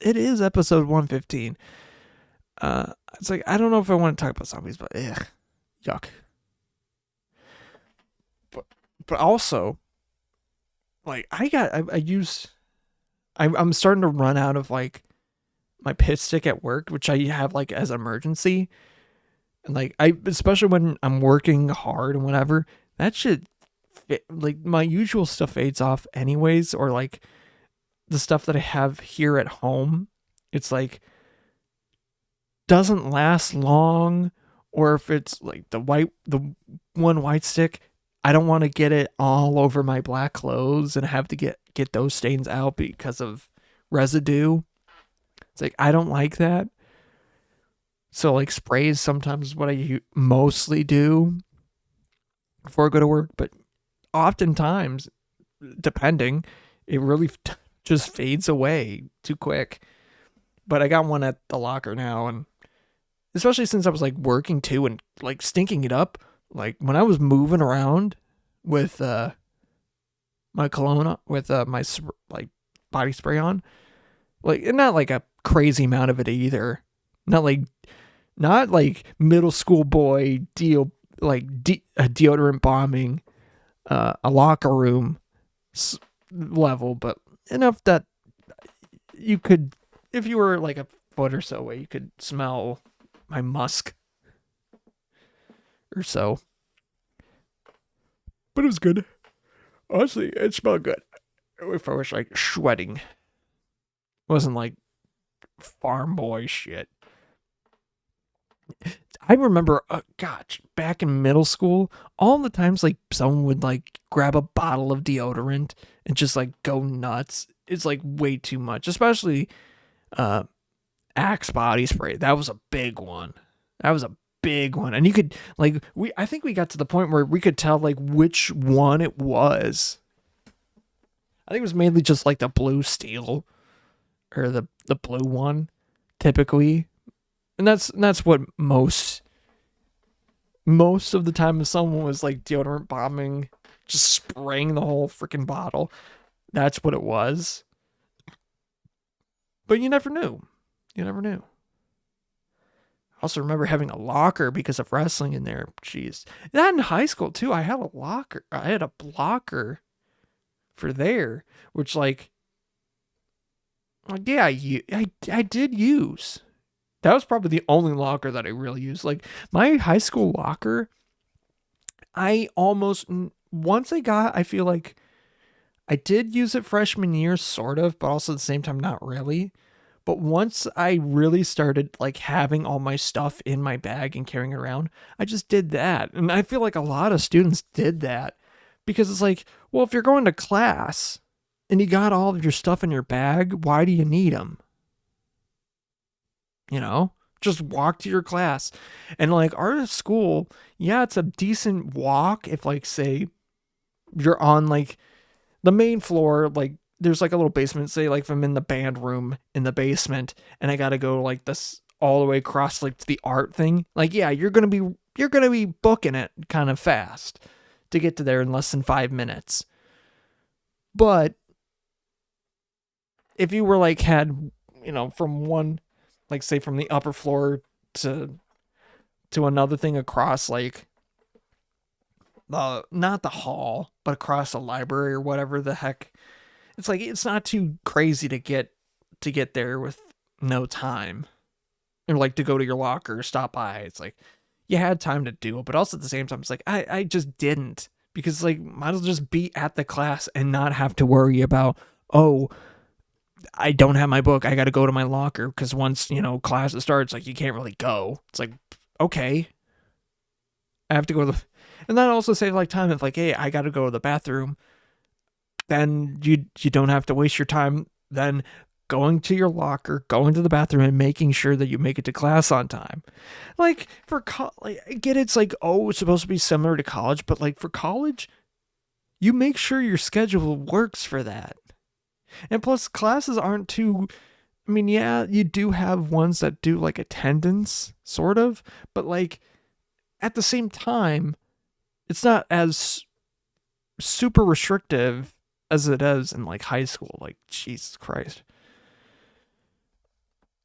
it is episode 115. It's like I don't know if I want to talk about zombies, but yuck. But also, like I'm starting to run out of like my pit stick at work, which I have like as emergency. And like I, especially when I'm working hard and whatever, that shit, like my usual stuff fades off anyways, or like the stuff that I have here at home, it's like doesn't last long, or if it's like the one white stick, I don't want to get it all over my black clothes and have to get those stains out because of residue. It's like I don't like that. So like sprays sometimes is what I mostly do before I go to work, but oftentimes, depending, it really just fades away too quick. But I got one at the locker now, and especially since I was like working too and like stinking it up, like when I was moving around with my cologne, with my like body spray on, like not like a crazy amount of it either, not like middle school boy deal, like a deodorant bombing a locker room level, but enough that you could, if you were like a foot or so away, you could smell my musk or so. But it was good. Honestly, it smelled good. If I was like sweating, it wasn't like farm boy shit. I remember, gosh, back in middle school, all the times like someone would like grab a bottle of deodorant and just like go nuts. It's like way too much, especially Axe body spray. That was a big one. And you could like I think we got to the point where we could tell like which one it was. I think it was mainly just like the blue steel or the blue one typically. And that's what most of the time, if someone was like deodorant bombing, just spraying the whole freaking bottle, that's what it was. But you never knew. I also remember having a locker because of wrestling in there. Jeez. That in high school too. I had a locker. I had a blocker for there, which like yeah, I did use. That was probably the only locker that I really used. Like my high school locker, I feel like I did use it freshman year, sort of, but also at the same time, not really. But once I really started like having all my stuff in my bag and carrying it around, I just did that. And I feel like a lot of students did that because it's like, well, if you're going to class and you got all of your stuff in your bag, why do you need them? You know, just walk to your class. And like our school, yeah, it's a decent walk if like say you're on like the main floor, like there's like a little basement, say like if I'm in the band room in the basement and I gotta go like this all the way across like to the art thing, like yeah, you're gonna be booking it kind of fast to get to there in less than 5 minutes. But if you were like had, you know, from one, like say from the upper floor to another thing across like not the hall, but across the library or whatever the heck, it's like it's not too crazy to get there with no time, or like to go to your locker or stop by. It's like you had time to do it, but also at the same time it's like I just didn't, because like might as well just be at the class and not have to worry about, oh, I don't have my book, I got to go to my locker, because once, you know, class starts, like you can't really go. It's like, okay, I have to go to the, and that also saves like time if like, hey, I got to go to the bathroom, then you don't have to waste your time then going to your locker, going to the bathroom, and making sure that you make it to class on time. Like for like, I get it's like, oh, it's supposed to be similar to college, but like for college, you make sure your schedule works for that. And plus, classes aren't too, I mean, yeah, you do have ones that do like attendance, sort of, but like at the same time, it's not as super restrictive as it is in like high school. Like, Jesus Christ.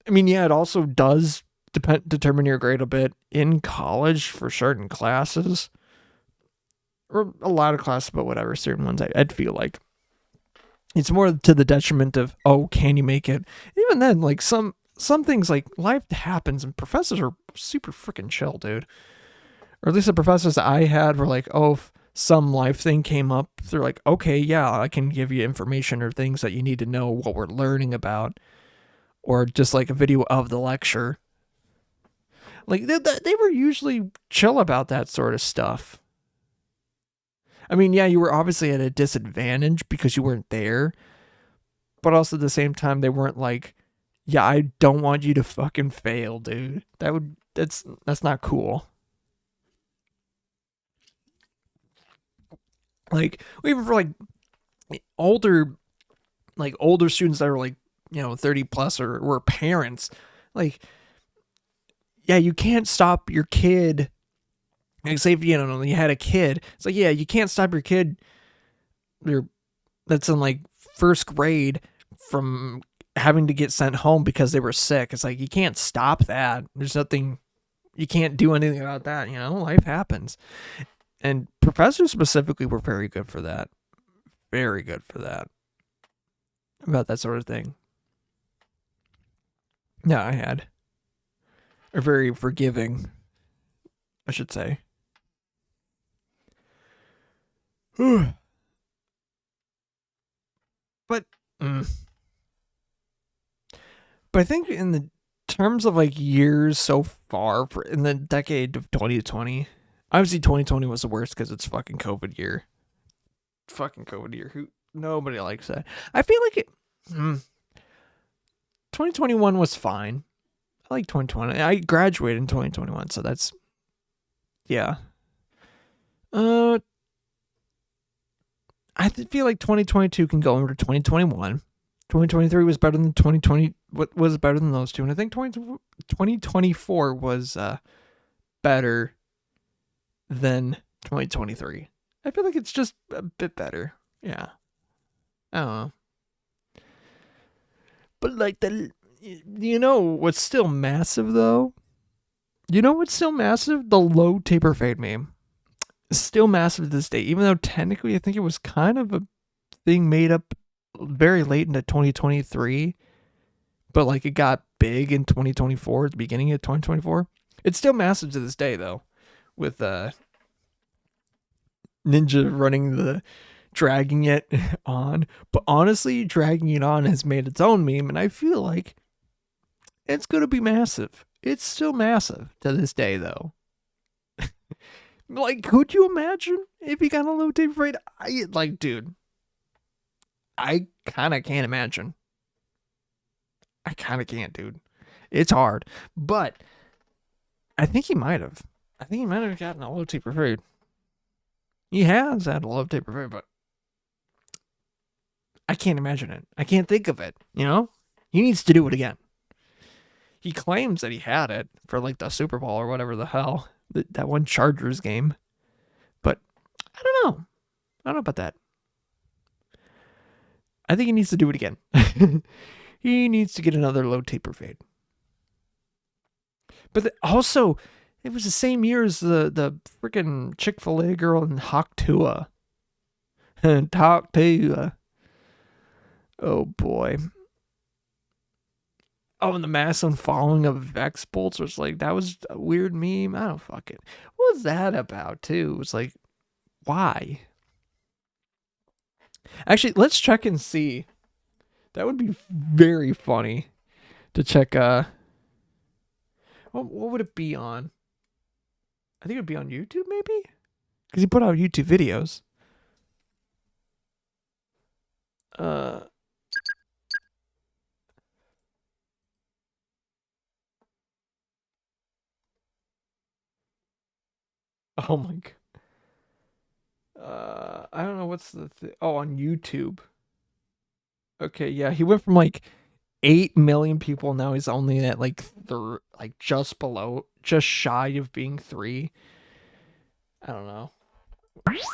I mean, yeah, it also does determine your grade a bit in college for certain classes, or a lot of classes, but whatever, certain ones I'd feel like. It's more to the detriment of, oh, can you make it? Even then, like some some things like life happens and professors are super freaking chill, dude. Or at least the professors that I had were like, oh, if some life thing came up, they're like, okay, yeah, I can give you information or things that you need to know what we're learning about. Or just like a video of the lecture. Like, they were usually chill about that sort of stuff. I mean, yeah, you were obviously at a disadvantage because you weren't there. But also at the same time, they weren't like, yeah, I don't want you to fucking fail, dude. That's not cool. Like, even for like older students that are like, 30 plus or were parents, like, yeah, you can't stop your kid. Like, say if you had a kid, it's like, yeah, you can't stop your kid that's in like first grade from having to get sent home because they were sick. It's like, you can't stop that. There's nothing, you can't do anything about that. Life happens. And professors specifically were very good for that. Very good for that. About that sort of thing. Yeah, I had. Or very forgiving, I should say. But I think in the terms of like years so far in the decade of 2020, obviously 2020 was the worst because it's fucking COVID year. Fucking COVID year. Nobody likes that. I feel like 2021 was fine. I like 2020. I graduated in 2021, so that's, yeah. I feel like 2022 can go into 2021. 2023 was better than 2020. What was better than those two? And I think 2024 was better than 2023. I feel like it's just a bit better. Yeah. I don't know. But like what's still massive though? What's still massive? The low taper fade meme. It's still massive to this day, even though technically I think it was kind of a thing made up very late into 2023, but like it got big in 2024, at the beginning of 2024. It's still massive to this day though, with Ninja running dragging it on. But honestly, dragging it on has made its own meme, and I feel like it's gonna be massive. It's still massive to this day though. Like, could you imagine if he got a low taper fade? Dude, I kind of can't imagine. I kind of can't, dude. It's hard. But I think he might have. I think he might have gotten a low taper fade. He has had a low taper fade, but I can't imagine it. I can't think of it, He needs to do it again. He claims that he had it for like the Super Bowl or whatever the hell. That one Chargers game. But I don't know. I don't know about that. I think he needs to do it again. He needs to get another low taper fade. But also, it was the same year as the freaking Chick-fil-A girl in Hawk Tua. Talk Tua. Oh boy. Oh, and the mass unfollowing of Vex Bolts was like, that was a weird meme. I don't fuck it. What was that about, too? It was like, why? Actually, let's check and see. That would be very funny to check. What would it be on? I think it would be on YouTube, maybe? Because he put out YouTube videos. Oh my god. I don't know what's the on YouTube. Okay, yeah, he went from like 8 million people, now he's only at like just shy of being 3. I don't know.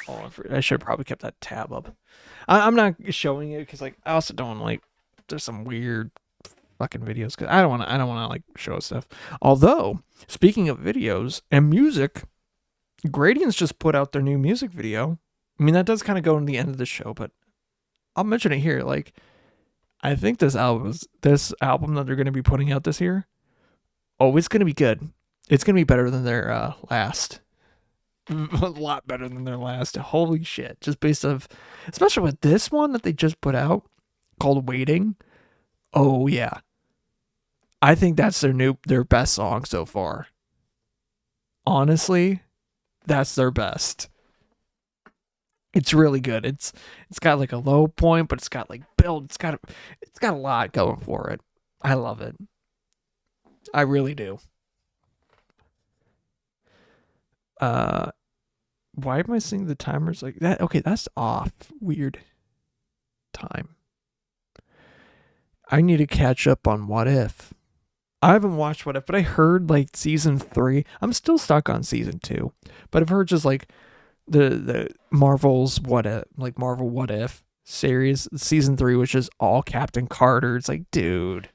Oh, I should have probably kept that tab up. I'm not showing it because like I also don't like. There's some weird fucking videos because I don't want to like show stuff. Although speaking of videos and music, Gradients just put out their new music video. I mean, that does kind of go into the end of the show, but I'll mention it here. Like, I think this album that they're going to be putting out this year, it's going to be good. It's going to be better than their last. A lot better than their last. Holy shit. Just based off, especially with this one that they just put out called Waiting. Oh yeah. I think that's their best song so far. Honestly, that's their best. It's really good. It's got like a low point, but it's got like build. It's got a lot going for it. I love it. I really do. Why am I seeing the timers like that? Okay, that's off. Weird time. I need to catch up on What If. I haven't watched What If, but I heard like season 3. I'm still stuck on season 2, but I've heard just like the Marvel's Marvel What If series, season 3, which is all Captain Carter. It's like, dude,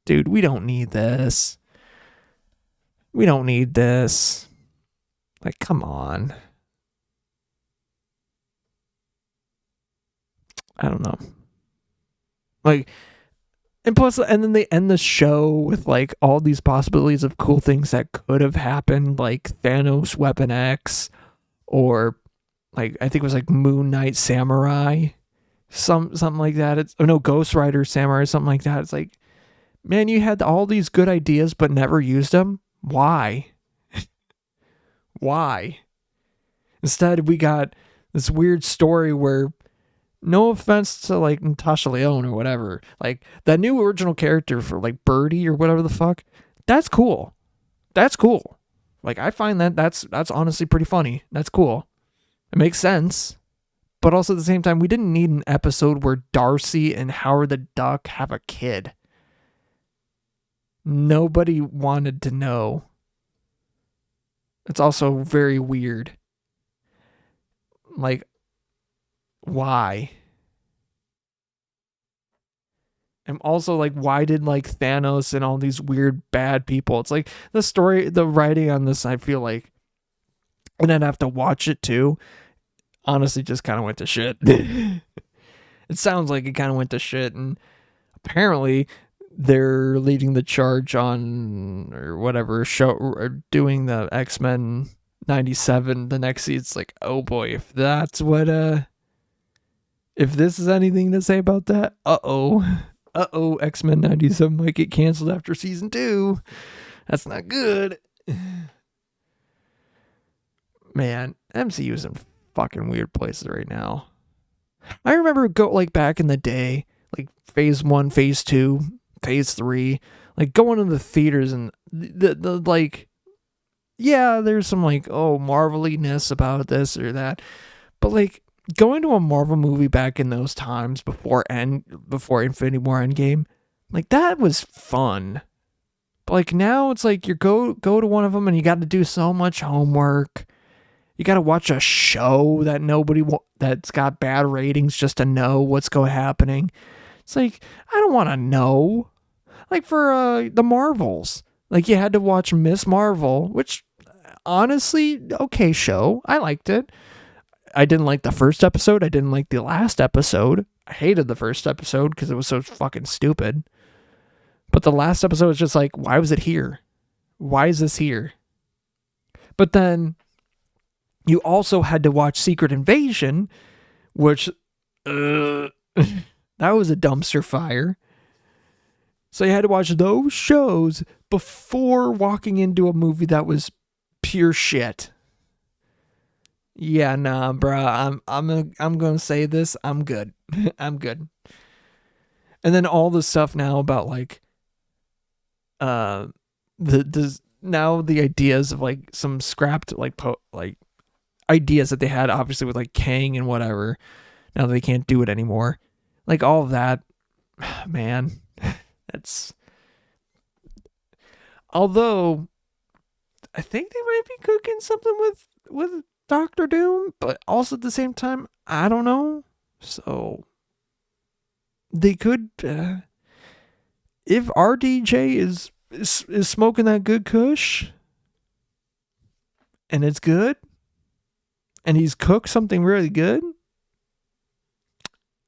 we don't need this. We don't need this. Like, come on. I don't know. Like, and plus, and then they end the show with like all these possibilities of cool things that could have happened, like Thanos Weapon X, or like I think it was like Moon Knight Samurai, something like that. Ghost Rider Samurai, something like that. It's like, man, you had all these good ideas but never used them. Why? Why? Instead, we got this weird story where, no offense to like Natasha Lyonne or whatever, like that new original character for like Birdie or whatever the fuck, that's cool. That's cool. Like, I find that's honestly pretty funny. That's cool. It makes sense. But also at the same time, we didn't need an episode where Darcy and Howard the Duck have a kid. Nobody wanted to know. It's also very weird. Like, why? And also, like, why did like Thanos and all these weird bad people? It's like the writing on this, I feel like, and I'd have to watch it too. Honestly, just kind of went to shit. It sounds like it kind of went to shit, and apparently they're leading the charge on or whatever show or doing the X-Men 97 the next season. It's like, oh boy, if that's what if this is anything to say about that, X-Men 97 might get canceled after season 2. That's not good. Man, MCU's in fucking weird places right now. I remember back in the day, like phase 1, phase 2, phase 3, like going to the theaters and the like, yeah, there's some like, marveliness about this or that, but like going to a Marvel movie back in those times before Infinity War Endgame, like that was fun. But like now it's like you go to one of them and you got to do so much homework. You got to watch a show that that's got bad ratings just to know what's happening. It's like, I don't want to know. Like for the Marvels, like you had to watch Miss Marvel, which honestly, okay show. I liked it. I didn't like the first episode. I didn't like the last episode. I hated the first episode because it was so fucking stupid. But the last episode was just like, why was it here? Why is this here? But then you also had to watch Secret Invasion, which that was a dumpster fire. So you had to watch those shows before walking into a movie that was pure shit. Yeah, nah, bruh. I'm gonna say this. I'm good. I'm good. And then all the stuff now about like, the ideas of like some scrapped like ideas that they had obviously with like Kang and whatever. Now that they can't do it anymore, like all of that, man. That's. Although, I think they might be cooking something with Doctor Doom, but also at the same time, I don't know. So they could, if RDJ is smoking that good Kush, and it's good, and he's cooked something really good,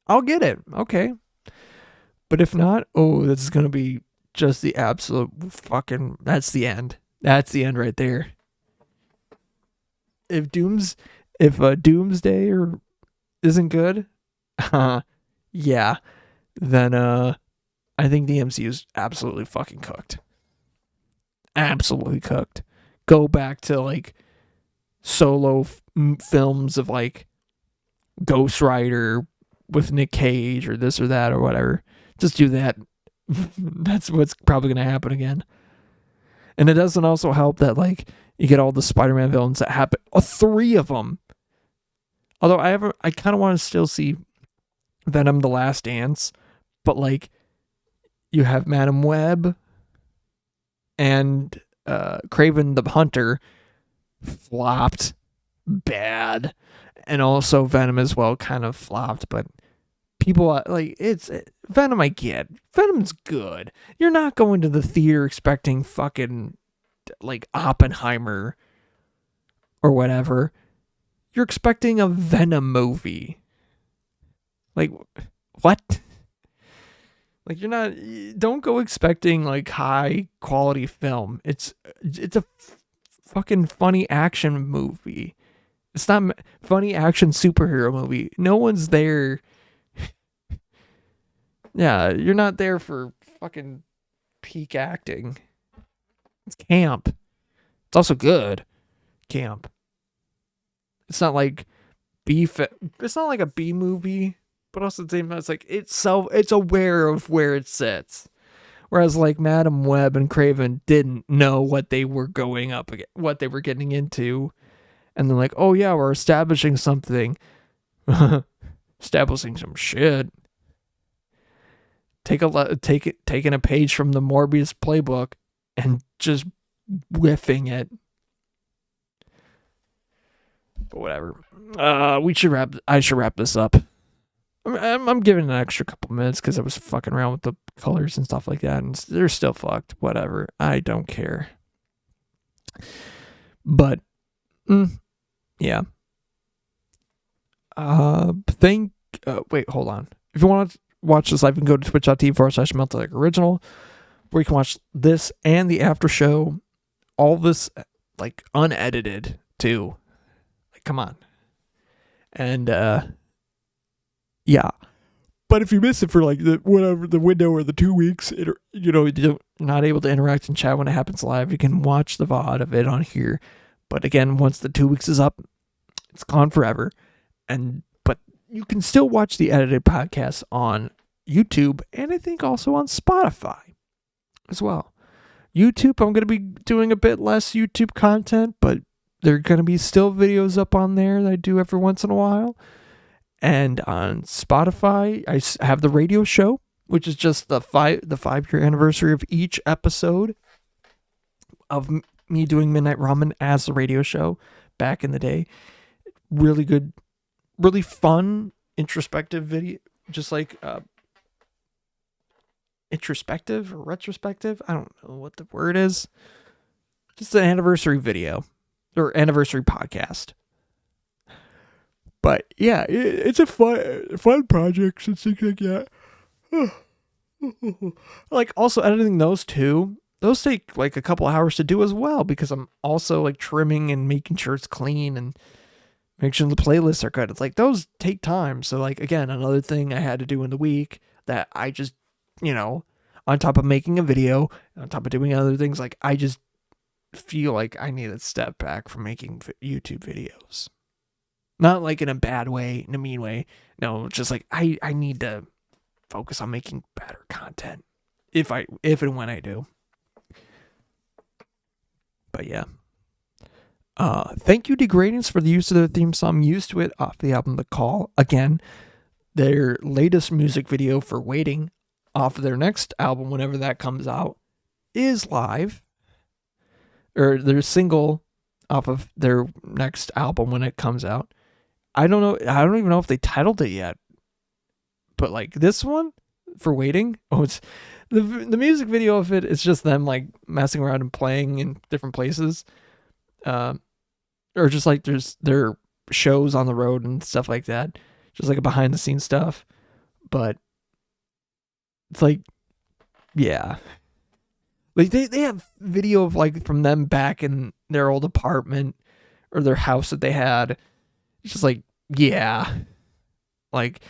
I'll get it. Okay. But if not, oh, this is gonna be just the absolute fucking. That's the end. That's the end right there. If Doomsday or isn't good, yeah, then I think the MCU is absolutely fucking cooked. Absolutely cooked. Go back to like solo films of like Ghost Rider with Nick Cage or this or that or whatever. Just do that. That's what's probably going to happen again. And it doesn't also help that like you get all the Spider-Man villains that happen. 3 of them. Although I kind of want to still see Venom: The Last Dance, but like you have Madam Web and Kraven the Hunter flopped bad, and also Venom as well kind of flopped, but people like it's Venom. I get Venom's good. You're not going to the theater expecting fucking like Oppenheimer or whatever. You're expecting a Venom movie. Like what? Like you're not. Don't go expecting like high quality film. It's a fucking funny action movie. It's not funny action superhero movie. No one's there. Yeah, you're not there for fucking peak acting. It's camp. It's also good. Camp. It's not like it's not like a B movie, but also at the same time, it's like it's aware of where it sits. Whereas like Madam Web and Kraven didn't know what they were going up against, what they were getting into, and then like, oh yeah, we're establishing something, establishing some shit. Taking a page from the Morbius playbook and just whiffing it. But whatever. I should wrap this up. I'm giving an extra couple minutes because I was fucking around with the colors and stuff like that, and they're still fucked. Whatever. I don't care. But, yeah. Wait, hold on. If you want to watch this live, you can go to twitch.tv/MeltDeck where you can watch this and the after show. All this, like, unedited, too. Like, come on. And, yeah. But if you miss it for, like, the window or the 2 weeks, you're not able to interact and chat when it happens live, you can watch the VOD of it on here. But again, once the 2 weeks is up, it's gone forever. But you can still watch the edited podcast on YouTube and I think also on Spotify as well. YouTube, I'm going to be doing a bit less YouTube content, but there are going to be still videos up on there that I do every once in a while. And on Spotify, I have the radio show, which is just the 5-year anniversary of each episode of me doing Midnight Ramen as the radio show back in the day. Really good, really fun, introspective video, just like introspective or retrospective. I don't know what the word is. Just an anniversary video or anniversary podcast. But yeah, it's a fun project and things like that. Like also editing those too. Those take like a couple hours to do as well because I'm also like trimming and making sure it's clean and make sure the playlists are good. It's like those take time. So like again, another thing I had to do in the week that I just, on top of making a video, on top of doing other things, like I just feel like I need to step back from making YouTube videos. Not like in a bad way, in a mean way. No, just like I need to focus on making better content if and when I do. But yeah. Thank you, Degradings, for the use of their theme song. I'm used to it off the album The Call. Again, their latest music video for Waiting off of their next album, whenever that comes out, is live. Or their single off of their next album when it comes out. I don't know. I don't even know if they titled it yet. But like this one for Waiting, it's the music video of it is just them like messing around and playing in different places. Or just like their shows on the road and stuff like that. Just like a behind the scenes stuff. But It's like, yeah. Like they have video of like from them back in their old apartment or their house that they had. It's just like, yeah. Like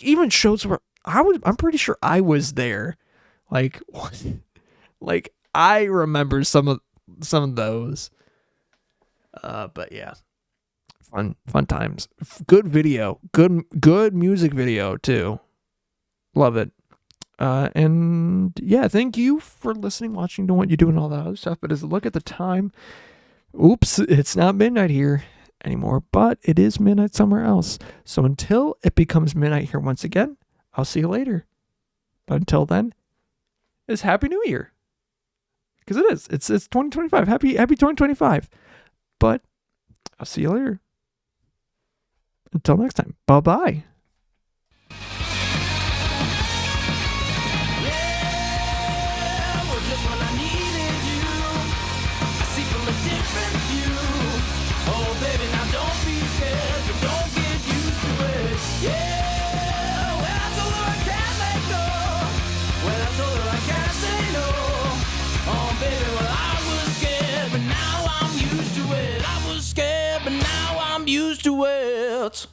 even shows where I'm pretty sure I was there. Like like I remember some of those. But yeah. Fun times. Good video. Good music video too. Love it. And yeah, thank you for listening, watching, doing what you do and all that other stuff. But as a look at the time, oops, it's not midnight here anymore, but it is midnight somewhere else. So until it becomes midnight here once again, I'll see you later. But until then, it's Happy New Year. Because it is. It's 2025. Happy 2025. But I'll see you later. Until next time. Bye-bye. Used to it.